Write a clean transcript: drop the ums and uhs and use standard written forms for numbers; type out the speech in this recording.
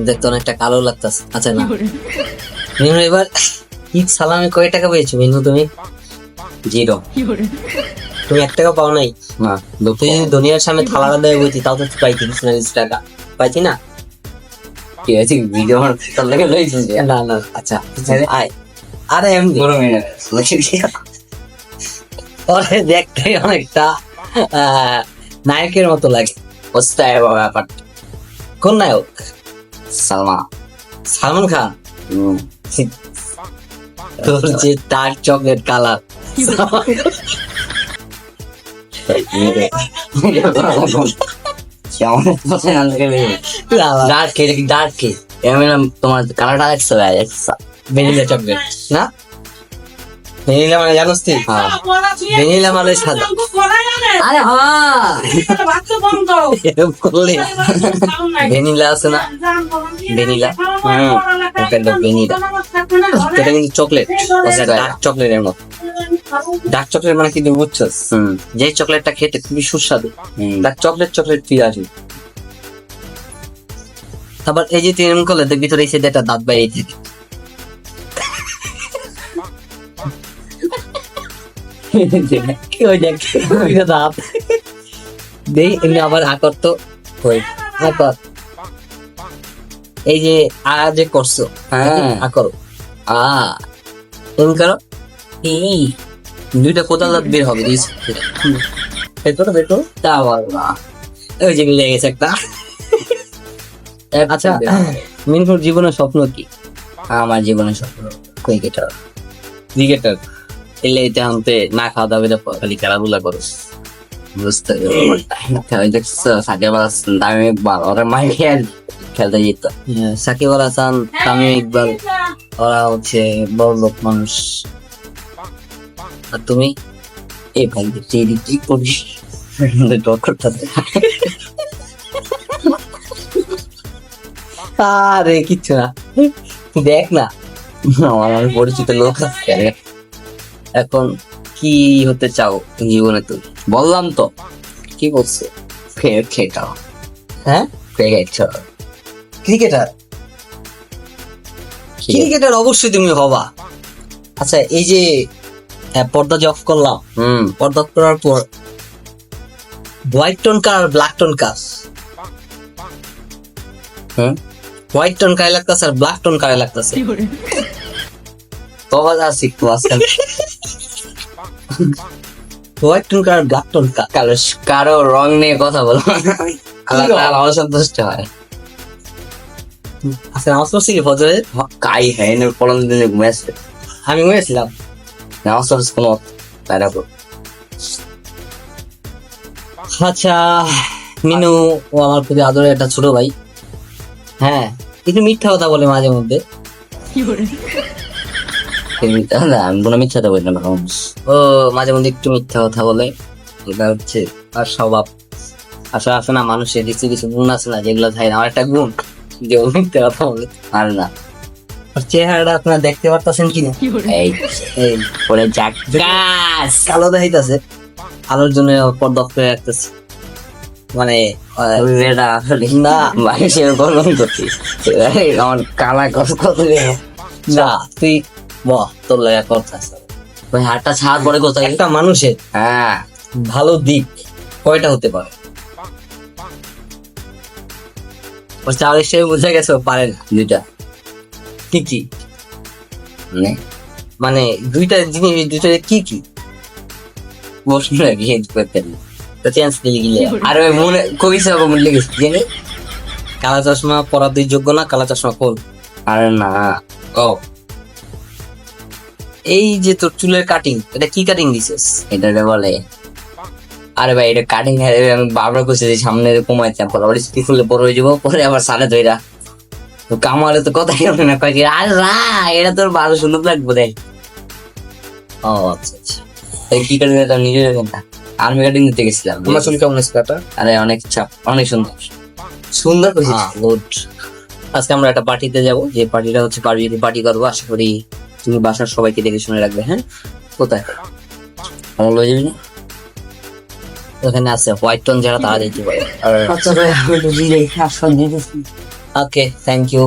দেখতে অনেকটা কালো লাগতেছে। আচ্ছা না মিনু, এবার ঈদ সালামে কয় টাকা পেয়েছো মিনু তুমি? 0 তুমি 1 টাকা পাও নাই? না তুই যদি দুনিয়ার সামনে থালাটা দেয় বইতি তাও তো পাইতি 20 টাকা, পাইতি না? কি আছে ভিডিও তোর লাগে লইছিস না না আচ্ছা আয়। আরে এমনি বড় মেয়ে ওরে দেখতে অনেকটা নায়কের মতো লাগে। ওস্তায় ব্যাপার কোন নায়ক? সালমা সালমান খান? তোর যে ডার্ক চকলেট কালার, কেমন পছন্দ লাগে ডার্ক কে ডার্ক কে এমন তোমার কালারটা দেখছো ভাই ভ্যানিলা চকলেট না? ভ্যানিলা মানে জানোস তুই? হ্যাঁ ভ্যানিলা মানে সাদা। আরে হ্যাঁ এরকম করলে ভ্যানিলা আছে না, ভ্যানিলা ভ্যানিলা এটা কিন্তু চকলেট, ডার্ক চকলেটের মতো। ডার্ক চকলেট মানে কি তুমি বুঝছো? যে চকলেটটা খেতে খুবই সুস্বাদু, ডার্ক চকলেট চকলেট ফিল আসে। তারপর এই যে তুই এরকম করলে তোর ভিতরে এসে একটা দাঁত বাইরে থাকে। কি হয়ে যায় দাঁত দেই এমনি আবার আকর তো হই আকর। এই যে যে করছো হ্যাঁ আকর এমন করো, এই দুইটা কোদাল দাঁত বের হবে ভেতর ভেতর তা আবার ওই যে মিলে গেছে একটা। আচ্ছা মিনকুর জীবনের স্বপ্ন কি? আমার জীবনের স্বপ্ন ক্রিকেটার। ক্রিকেটার? এলে এটা আনতে না খাওয়া দাওয়া করে খালি খেলাধুলা করো। বুঝতে দেখছো সাকিব আল হাসান তামিম ইকবাল ওরা মাইকে খেলতে যেত। সাকিব আল হাসান তামিম ইকবাল ওরা হচ্ছে বড় লোক মানুষ, আর তুমি? এই ভাই কি করিস ডক্টরটাতে আরে কিচ্ছু না, দেখ না আমার পরিচিত লোক আছে। এখন কি হতে চাও জীবনে তুমি? বললাম তো কি বলছো? ক্রিকেটার। হ্যাঁ ক্রিকেটার ক্রিকেটার? ক্রিকেটার অবশ্যই তুমি হবা। আচ্ছা এই যে পর্দা যে অফ করলাম, পর্দা অফ করার পর হোয়াইট টোন কার আর ব্ল্যাক টোন কার? হোয়াইট টোন কারে লাগতেছে আর ব্ল্যাক টোন কারে লাগতেছে? কবার আসি একটু আজকাল হোয়াইট টোন কার ব্ল্যাক টোন কার? কারো রং নিয়ে কথা বলো আল্লাহ অসন্তুষ্ট হয়। আচ্ছা নামাজ পড়ছি কি ফজরে? কাই হ্যাঁ পলন দিনে ঘুমাইছে আমি ঘুমিয়েছিলাম। নামাজ পড়ছে কোনো তাই রাখো। আচ্ছা মিনু ও আমার খুবই আদরের একটা ছোট ভাই। হ্যাঁ একটু মিথ্যা কথা বলে মাঝে মধ্যে। আমি কোনো মিথ্যাটা বলি না। ও মাঝে মধ্যে একটু মিথ্যা কথা বলে, এটা হচ্ছে আর স্বভাব। আসলে আছে না মানুষের কিছু কিছু গুণ আছে না যেগুলো থাকে না, আমার একটা গুণ যে ও মিথ্যা কথা বলে। আর না আর চেহারাটা আপনারা দেখতে পারতেছেন কিনা? এই এই পরে জাকাস কালো দেখাইতেছে, আলোর জন্য পর্দা অফ করে রাখতেছে মানে এটা আসলে না মানুষের বলন করছি আমার কালা কত না তুই বাহ তোর লাগা করতেছে। ওই হাতটা ছাড় পরে কোথায় একটা মানুষের হ্যাঁ ভালো দিক কয়টা হতে পারে? ও চার হিসেবে বোঝা গেছে ও পারে না। দুইটা কি কি মানে মানে দুইটা জিনিস, দুইটা কি কি প্রশ্ন বিহেভ করতেন তো চেঞ্জ দিলি গিলে। আর ওই মনে কবিতা মূল্য গেছে জেনে কালা চশমা পরা তুই যোগ্য না, কালা চশমা খোল। আর না ও এই যে তোর চুলের কাটিং, এটা কি কাটিং দিছিস? এটা বলে আরে ভাই এটা কাটিং আমি বারবার করছি যে সামনে কমাইতে পরে আবার স্কুল খুলে বড় হয়ে যাবো পরে আবার সাড়ে ধইরা তো কামালে তো কথা কেন না কয় কি আর রা এটা তোর ভালো সুন্দর লাগবে দেখ। ও আচ্ছা আচ্ছা। এই কি কাটিং এটা নিজে না আর্মি কাটিং দিতে গেছিলাম। আমার চুল কেমন আছে কাটা? আরে অনেক চাপ অনেক সুন্দর সুন্দর করেছিস। গুড। আজকে আমরা একটা পার্টিতে যাব, যে পার্টিটা হচ্ছে পার্টি করবো। আশা করি তুমি বাসার সবাইকে দেখে শুনে রাখবে। হ্যাঁ কোথায়? আমার লয়ে যাবি না? ওখানে আছে হোয়াইট টোন যারা তারা যেতে পারে। আর আচ্ছা ভাই আমি তো দিলে আসল দিতেছি ওকে, থ্যাংক ইউ।